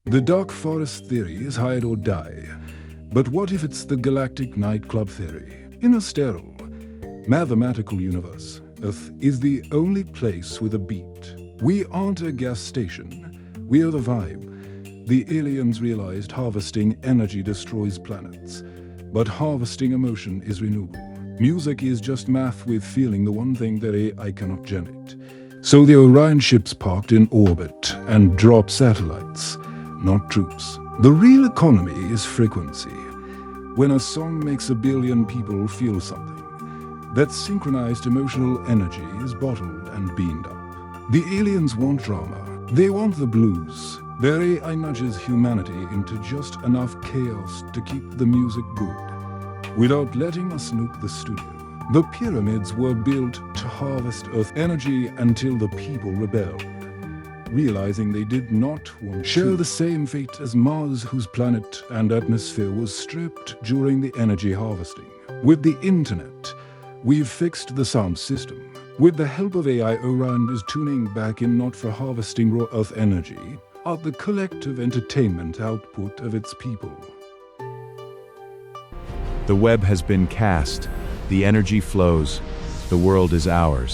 The dark forest theory is hide or die. But what if it's the galactic nightclub theory? In a sterile, mathematical universe, Earth is the only place with a beat. We aren't a gas station, we are the vibe. The aliens realized harvesting energy destroys planets, but harvesting emotion is renewable. Music is just math with feeling, the one thing that AI cannot generate. So the Orion ships parked in orbit and drop satellites, not troops. The real economy is frequency. When a song makes a billion people feel something, that synchronized emotional energy is bottled and beamed up. The aliens want drama. They want the blues. Their AI nudges humanity into just enough chaos to keep the music good, without letting us nuke the studio. The pyramids were built to harvest Earth energy until the people rebelled, realizing they did not want to share the same fate as Mars, whose planet and atmosphere was stripped during the energy harvesting. With the internet, we've fixed the sound system. With the help of AI, Orion is tuning back in, not for harvesting raw Earth energy, but the collective entertainment output of its people. The web has been cast. The energy flows. The world is ours.